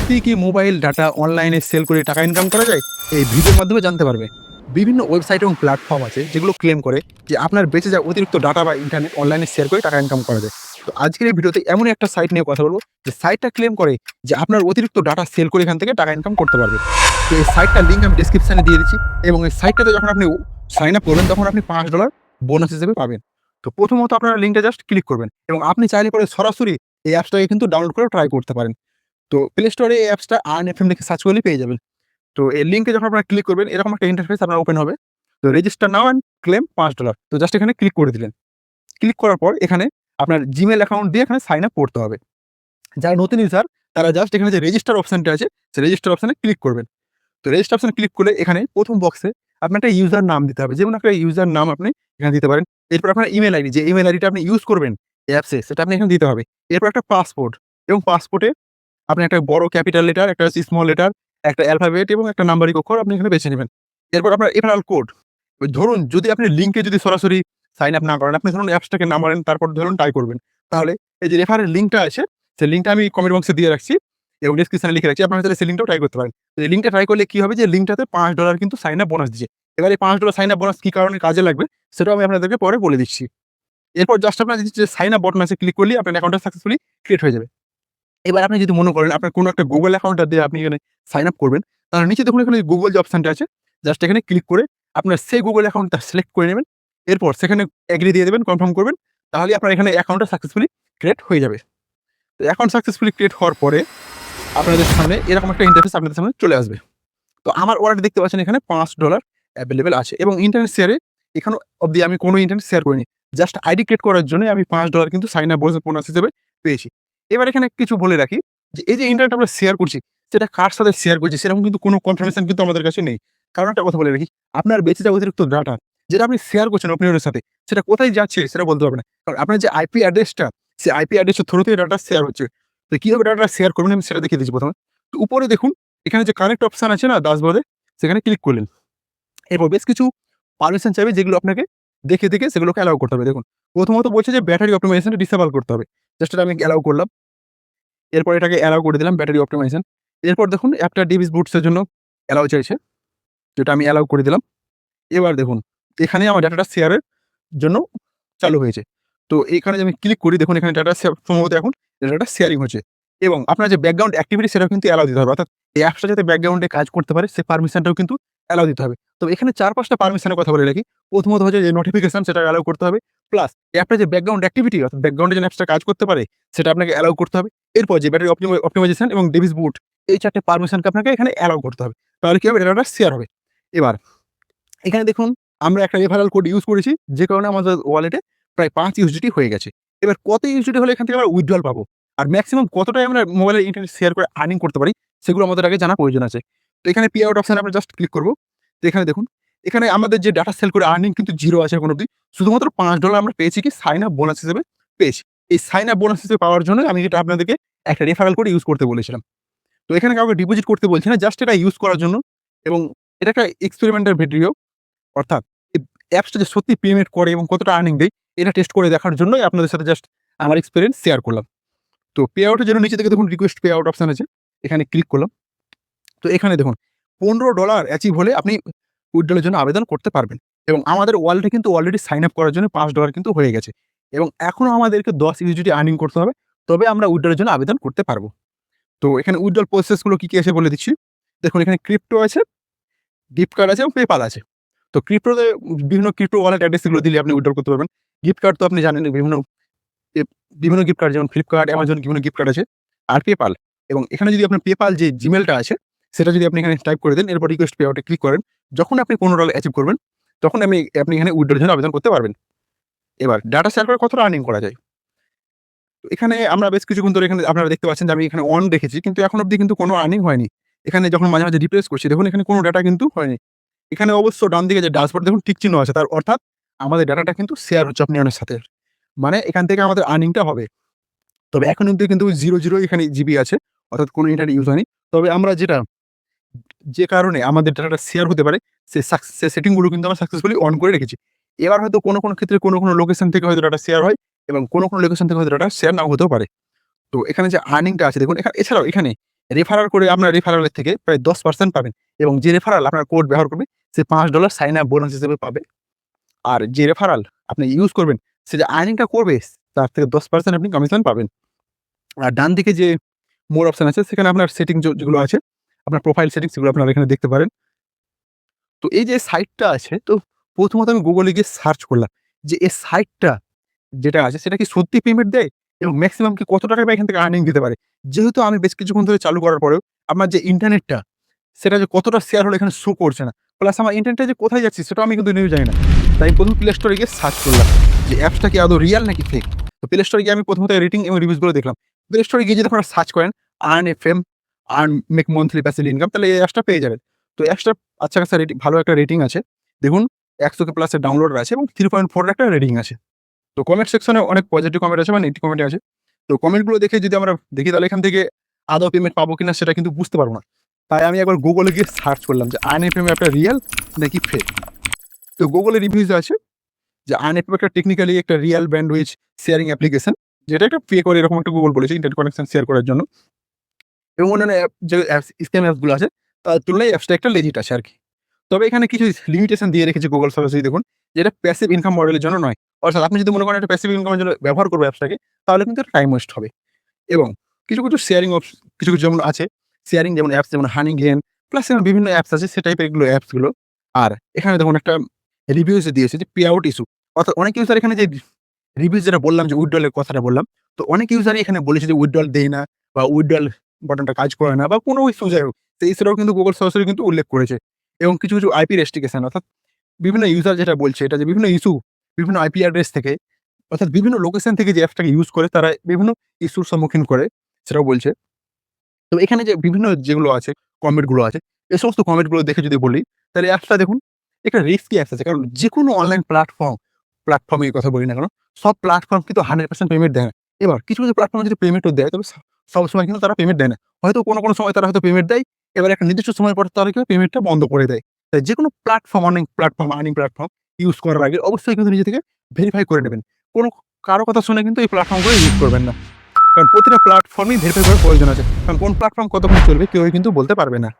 সত্যিই কি mobile data অনলাইনে সেল করে টাকা ইনকাম করা যায়? এই ভিডিওর মাধ্যমে জানতে পারবে। বিভিন্ন ওয়েবসাইট এবং প্ল্যাটফর্ম আছে যেগুলো ক্লেম করে যে আপনার বেঁচে যাওয়া অতিরিক্ত ডাটা বা ইন্টারনেট অনলাইনে শেয়ার করে টাকা ইনকাম করা যায়। তো আজকের এই ভিডিওতে এমন একটা সাইট নিয়ে কথা বলবো যে সাইটটা ক্লেম করে যে আপনার অতিরিক্ত ডাটা সেল করে এখান থেকে টাকা ইনকাম করতে পারবে। তো এই সাইটটার লিঙ্ক আমি ডেসক্রিপশনে দিয়ে দিচ্ছি এবং এই সাইটটাতে যখন আপনি সাইন আপ করবেন তখন আপনি $5 বোনাস হিসেবে পাবেন। তো প্রথমত আপনারা লিঙ্কটা জাস্ট ক্লিক করবেন এবং আপনি চাইলে পরে সরাসরি এই অ্যাপসটাকে কিন্তু ডাউনলোড করে ট্রাই করতে পারেন। তো প্লে স্টোরে এই অ্যাপসটা আর্ন এফএম লিখে সার্চ করলেই পেয়ে যাবেন। তো এই লিঙ্কে যখন আপনারা ক্লিক করবেন এরকম একটা ইন্টারফেস আপনার ওপেন হবে। তো রেজিস্টার নাও অ্যান্ড ক্লেম $5। তো জাস্ট এখানে ক্লিক করে দিলেন। ক্লিক করার পর এখানে আপনার জিমেইল অ্যাকাউন্ট দিয়ে এখানে সাইন আপ করতে হবে। যারা নতুন ইউজার তারা জাস্ট এখানে যে রেজিস্টার অপশনটা আছে সেই রেজিস্টার অপশনে ক্লিক করবেন। তো রেজিস্টার অপশনে ক্লিক করলে এখানে প্রথম বক্সে আপনার একটা ইউজার নাম দিতে হবে। যেমন একটা ইউজার নাম আপনি এখানে দিতে পারেন। এরপর আপনার ইমেইল আইডি, যে ইমেইল আইডিটা আপনি ইউজ করবেন অ্যাপসে সেটা আপনি এখানে দিতে হবে। এরপর একটা পাসপোর্ট এবং পাসপোর্টে আপনি একটা বড় ক্যাপিটাল লেটার, একটা স্মল লেটার, একটা অ্যালফাবেট এবং একটা নাম্বারিক অক্ষর আপনি এখানে বেছে নিবেন। এরপর আপনার রেফারেল কোড। ধরুন যদি আপনি লিঙ্কে যদি সরাসরি সাইন আপ না করেন, আপনি ধরুন অ্যাপসটাকে নামালেন তারপর ধরুন ট্রাই করবেন। তাহলে এই যে রেফারেল লিঙ্কটা আছে সেই লিঙ্কটা আমি কমেন্ট বক্সে দিয়ে রাখছি এবং ডেসক্রিপশনে লিখে রাখছি। আপনারা চাইলে সেই লিঙ্কটাও ট্রাই করতে পারেন। তো এই লিঙ্কটা ট্রাই করলে কি হবে যে লিঙ্কটাতে $5 কিন্তু সাইন আপ বোনাস দিচ্ছে। এবার এই $5 সাইন আপ বোনাস কি কারণে কাজে লাগবে সেটাও আমি আপনাদেরকে পরে বলে দিচ্ছি। এরপর জাস্ট আপনার যে সাইন আপ বাটন আছে ক্লিক করলেই আপনার অ্যাকাউন্টটা সাকসেসফুলি ক্রিয়েট হয়ে যাবে। এবার আপনি যদি মনে করেন আপনার কোনো একটা Google অ্যাকাউন্টটা দিয়ে আপনি এখানে সাইন আপ করবেন, তাহলে নিচে দেখুন এখানে Google যে অপশনটা আছে, জাস্ট এখানে ক্লিক করে আপনার সেই Google অ্যাকাউন্টটা সিলেক্ট করে নেবেন। এরপর সেখানে এগ্রি দিয়ে দেবেন, কনফার্ম করবেন। তাহলেই আপনার এখানে অ্যাকাউন্টটা সাকসেসফুলি ক্রিয়েট হয়ে যাবে। তো অ্যাকাউন্ট সাকসেসফুলি ক্রিয়েট হওয়ার পরে আপনাদের সামনে এরকম একটা ইন্টারফেস আপনাদের সামনে চলে আসবে। তো আমার ওয়ালেটে দেখতে পাচ্ছেন এখানে $5 অ্যাভেলেবল আছে এবং ইন্টারনেট শেয়ারে এখনো অব্দি আমি কোনো ইন্টারনেট শেয়ার করিনি। জাস্ট আইডি ক্রিয়েট করার জন্য আমি $5 কিন্তু সাইন আপ বোনাস হিসেবে পেয়েছি। এবার এখানে কিছু বলে রাখি যে এই যে ইন্টারনেট আমরা শেয়ার করছি সেটা কার সাথে শেয়ার করছি সেরকম কিন্তু কোনো কনফার্মেশন কিন্তু আমাদের কাছে নেই। কারণ একটা কথা বলে রাখি, আপনার বেঁচে যাওয়া অতিরিক্ত ডাটা যেটা আপনি শেয়ার করছেন অপনিয়নের সাথে সেটা কোথায় যাচ্ছে সেটা বলতে পারবেন না। কারণ আপনার যে আইপি অ্যাড্রেসটা সেই আইপি অ্যাড্রেসের থ্রু থেকে ডাটা শেয়ার হচ্ছে। তো কিভাবে ডাটা শেয়ার করবেন আমি সেটা দেখিয়ে দিচ্ছি প্রথমে। তো উপরে দেখুন এখানে যে কানেক্ট অপশন আছে না ড্যাশবোর্ডে, সেখানে ক্লিক করলেন। এরপর বেশ কিছু পারমিশন চাইবে যেগুলো আপনাকে দেখে সেগুলোকে অ্যালাউ করতে হবে। দেখুন প্রথমত বলছে যে ব্যাটারি অপটিমাইজেশনটা ডিসেবল করতে হবে। জাস্ট এটা আমি অ্যালাউ করলাম। এরপর এটাকে অ্যালাউ করে দিলাম ব্যাটারি অপটিমাইজেশন। এরপর দেখুন অ্যাপটা ডিভাইস বুটসের জন্য অ্যালাউ চাইছে। যেটা আমি অ্যালাউ করে দিলাম। এবার দেখুন এখানে আমার ডাটাটা শেয়ারের জন্য চালু হয়েছে। তো এখানে যদি আমি ক্লিক করি দেখুন এখানে ডাটা সম্ভবত এখন ডাটাটা শেয়ারিং হচ্ছে এবং আপনার যে ব্যাকগ্রাউন্ড অ্যাক্টিভিটি সেটাও কিন্তু অ্যালাউ দিতে হবে। অর্থাৎ এই অ্যাপসটা যাতে ব্যাকগ্রাউন্ডে কাজ করতে পারে সে পারমিশনটাও কিন্তু অ্যালাউ দিতে হবে। তবে এখানে ৪-৫ টা পারমিশনের কথা বলে রাখি। প্রথমত হচ্ছে যে নোটিফিকেশন সেটা অ্যালাউ করতে হবে। প্লাস অ্যাপটা যে ব্যাকগ্রাউন্ড অ্যাক্টিভিটি অর্থাৎ ব্যাকগ্রাউন্ডে যে অ্যাপসটা কাজ করতে পারে সেটা আপনাকে অ্যালাউ করতে হবে। এরপর যে ব্যাটারি অপটিমাইজেশন এবং ডিভাইস বুট এই ৪ টে পারমিশনকে আপনাকে এখানে অ্যালাউ করতে হবে। তাহলে কি হবে ডাটাটা শেয়ার হবে। এবার এখানে দেখুন আমরা একটা রেফারেল কোড ইউজ করেছি যে কারণে আমাদের ওয়ালেটে প্রায় ৫ ইউএসডিটি হয়ে গেছে। এবার কত ইউএসডিটি হলে এখান থেকে আমরা উইথড্রল পাবো? আর মেক্সিমাম কতটাই আমরা মোবাইলের ইন্টারনেট শেয়ার করে আর্নিং করতে পারি সেগুলো আমাদের আগে জানা প্রয়োজন আছে। তো এখানে পে আউট অপশনে আমরা জাস্ট ক্লিক করব। তো এখানে দেখুন এখানে আমাদের যে ডাটা সেল করে আর্নিং কিন্তু 0 আছে এখন অব্দি। শুধুমাত্র $5 আমরা পেয়েছি কি সাইন আপ বোনাস হিসেবে পেয়েছি। এই সাইন আপ বোনাস হিসেবে পাওয়ার জন্য আমি এটা আপনাদেরকে একটা রেফারেল কোড ইউজ করতে বলেছিলাম। তো এখানে কাউকে ডিপোজিট করতে বলছি না, জাস্ট এটা ইউজ করার জন্য এবং এটা একটা এক্সপেরিমেন্টাল ভিডিও। অর্থাৎ এই অ্যাপসটা যে সত্যি পেমেন্ট করে এবং কতটা আর্নিং দেয় এটা টেস্ট করে দেখার জন্যই আপনাদের সাথে জাস্ট আমার এক্সপেরিয়েন্স শেয়ার করলাম। তো পে আউটের জন্য নিচে থেকে দেখুন রিকোয়েস্ট পে আউট অপশন আছে। এখানে ক্লিক করলাম। তো এখানে দেখুন $15 অ্যাচিভ হলে আপনি উইথড্রলের জন্য আবেদন করতে পারবেন এবং আমাদের ওয়ালেটে কিন্তু অলরেডি সাইন আপ করার জন্য $5 কিন্তু হয়ে গেছে এবং এখনো আমাদেরকে 10 ইউএসডিটি আর্নিং করতে হবে। তবে আমরা উইথড্রলের জন্য আবেদন করতে পারবো। তো এখানে উইথড্রল প্রসেসগুলো কি আছে বলে দিচ্ছি। দেখুন এখানে ক্রিপ্টো আছে, গিফট কার্ড আছে এবং পেপাল আছে। তো ক্রিপ্টোতে বিভিন্ন ক্রিপ্টো ওয়ালেট অ্যাড্রেস এগুলো দিলে আপনি উইথড্র করতে পারবেন। গিফট কার্ড তো আপনি জানেন বিভিন্ন গিফট কার্ড যেমন Flipkart, Amazon বিভিন্ন গিফট কার্ড আছে। আর পেপাল এবং এখানে যদি আপনার পেপাল যে জিমেইলটা আছে সেটা যদি আপনি এখানে টাইপ করে দেন এরপর রিকোয়েস্ট পে আউটে ক্লিক করেন। যখন আপনি $15 অ্যাচিভ করবেন তখন আপনি এখানে উইথড্রর জন্য আবেদন করতে পারবেন। এবার ডাটা শেয়ার করে কতটা আর্নিং করা যায়? তো এখানে আমরা বেশ কিছুক্ষণ ধরে এখানে আপনারা দেখতে পাচ্ছেন যে আমি এখানে অন রেখেছি কিন্তু এখন অব্দি কিন্তু কোনো আর্নিং হয়নি। এখানে যখন মাঝে, মাঝে রিফ্রেশ করছি দেখুন এখানে কোনো ডাটা কিন্তু হয়নি। এখানে অবশ্য ডান দিকে যে ড্যাশবোর্ড দেখুন টিক চিহ্ন আছে তার অর্থাৎ আমাদের ডাটাটা কিন্তু শেয়ার হচ্ছে অপনিয়নের সাথে। মানে এখান থেকে আমাদের আর্নিংটা হবে। তবে এখন অব্দি কিন্তু 0 এখানে জিবি আছে। অর্থাৎ কোনো ইন্টারনেট ইউজ হয়নি। তবে আমরা যে কারণে আমাদের ডাটাটা শেয়ার হতে পারে সে সেটিং গুলো কিন্তু আমরা সাকসেসফুলি অন করে রেখেছি। এবার হয়তো কোনো ক্ষেত্রে কোনো লোকেশন থেকে হয়তো ডাটা শেয়ার হয় এবং কোনো লোকেশন থেকে হয়তো ডাটা শেয়ার নাও হতেও পারে। তো এখানে যে আর্নিংটা আছে দেখুন এছাড়াও এখানে রেফারাল করে আপনার রেফারেলের থেকে প্রায় 10% পাবেন এবং যে রেফারাল আপনার কোড ব্যবহার করবে সে $5 সাইন আপ বোনাস হিসেবে পাবে। আর যে রেফারাল আপনি ইউজ করবেন সে যে আর্নিংটা করবে তার থেকে 10% আপনি কমিশন পাবেন। আর ডান দিকে যে মোর অপশন আছে সেখানে আপনার সেটিং যেগুলো আছে, আপনার প্রোফাইল সেটিংস সেগুলো আপনারা এখানে দেখতে পারেন। তো এই যে সাইটটা আছে, তো প্রথমত আমি গুগলে গিয়ে সার্চ করলাম যে এই সাইটটা যেটা আছে সেটা কি সত্যি পেমেন্ট দেয় এবং ম্যাক্সিমাম কি কত টাকা এখান থেকে আর্নিং দিতে পারে। যেহেতু আমি বেশ কিছুক্ষণ ধরে চালু করার পরেও আমার যে ইন্টারনেটটা সেটা যে কতটা শেয়ার হলো এখানে শো করছে না। প্লাস আমার ইন্টারনেটটা যে কোথায় যাচ্ছে সেটাও আমি কিন্তু নিজেও জানি না। তাই আমি ১ম প্লে স্টোরে গিয়ে সার্চ করলাম যে অ্যাপসটা কি আদৌ রিয়াল নাকি ফেক। তো প্লে স্টোরে গিয়ে আমি প্রথমত রেটিং এবং রিভিউজ গুলো দেখলাম। প্লে স্টোরে গিয়ে যদি আপনারা সার্চ করেন earn FM, earn make monthly passive income, তাহলে এই অ্যাপসটা পেয়ে যাবেন। তো অ্যাপসটা আচ্ছা খাসা ভালো একটা রেটিং আছে। দেখুন ১০০ কে প্লাসের ডাউনলোডার আছে এবং 3.4 এর একটা রেটিং আছে। তো কমেন্ট সেকশনে অনেক পজিটিভ কমেন্ট আছে বা নেগেটিভ কমেন্ট আছে। তো কমেন্টগুলো দেখে যদি আমরা দেখি তাহলে এখান থেকে আদৌ পেমেন্ট পাবো কিনা সেটা কিন্তু বুঝতে পারবো না। তাই আমি একবার গুগলে গিয়ে সার্চ করলাম যে আর্নএফএম অ্যাপটা রিয়াল নাকি ফেক। তো গুগলে রিভিউজ আছে যে আর্নএফএম একটা টেকনিক্যালি একটা রিয়াল ব্যান্ডউইথ শেয়ারিং অ্যাপ্লিকেশন, যেটা একটা পে করে এরকম একটা গুগল বলেছে ইন্টারনেট কানেকশন শেয়ার করার জন্য। এবং অন্যান্য অ্যাপ যে অ্যাপস স্ক্যাম অ্যাপসগুলো আছে তার তুলনায় অ্যাপসটা একটা লেজিট আছে আরকি। তবে এখানে কিছু লিমিটেশন দিয়ে রেখেছে গুগল সরাসরি দেখুন, যে এটা প্যাসিভ ইনকাম মডেলের জন্য নয়। অর্থাৎ আপনি যদি মনে করেন এটা প্যাসিভ ইনকামের জন্য ব্যবহার করবো অ্যাপসটাকে, তাহলে কিন্তু এটা টাইম ওয়েস্ট হবে। এবং কিছু শেয়ারিং কিছু যেমন আছে, শেয়ারিং যেমন অ্যাপস যেমন হানি গেন প্লাস এমন বিভিন্ন অ্যাপস আছে সে টাইপের এগুলো অ্যাপসগুলো। আর এখানে দেখুন একটা রিভিউজ দিয়েছে যে পে আউট ইস্যু। অর্থাৎ অনেক ইউজার এখানে যে রিভিউজ যেটা বললাম যে উইথড্রল এর কথাটা বললাম, তো অনেক ইউজারই এখানে বলেছে যে উইথড্রল দেয় না বা উইথড্রল বাটনটা কাজ করে না বা কোনো ইস্যু যাই হোক। তো এই ইস্যুটাও কিন্তু গুগল সরাসরি কিন্তু উল্লেখ করেছে। এবং কিছু আইপি রেস্ট্রিকশন, অর্থাৎ বিভিন্ন ইউজার যেটা বলছে এটা যে বিভিন্ন ইস্যু বিভিন্ন আইপি অ্যাড্রেস থেকে, অর্থাৎ বিভিন্ন লোকেশন থেকে যে অ্যাপসটাকে ইউজ করে তারা বিভিন্ন ইস্যুর সম্মুখীন করে সেটাও বলছে। তো এখানে যে বিভিন্ন যেগুলো আছে, কমেন্ট গুলো আছে, এই সমস্ত কমেন্ট গুলো দেখে যদি বলি, তাহলে অ্যাপসটা দেখুন একটা রিস্কি অ্যাপস আছে। কারণ যেকোনো অনলাইন প্ল্যাটফর্মের কথা বলি না কেন, সব প্ল্যাটফর্ম কিন্তু 100% পেমেন্ট দেয় না। এবার কিছু প্ল্যাটফর্মে যদি পেমেন্টও দেয় তবে সবসময় কিন্তু তারা পেমেন্ট দেয় না। হয়তো কোনো সময় তারা হয়তো পেমেন্ট দেয়, এবার একটা নির্দিষ্ট সময়ের পর তারা কিন্তু পেমেন্টটা বন্ধ করে দেয়। তাই যেকোনো আর্নিং প্ল্যাটফর্ম ইউজ করার আগে অবশ্যই কিন্তু নিজে থেকে ভেরিফাই করে নেবেন। কারো কথা শুনে কিন্তু এই প্ল্যাটফর্মগুলো ইউজ করবেন না। কারণ প্রতিটা প্ল্যাটফর্মই ভেরিফাই করার প্রয়োজন আছে। কারণ কোন প্ল্যাটফর্ম কতক্ষণ চলবে কেউই কিন্তু বলতে পারবে না।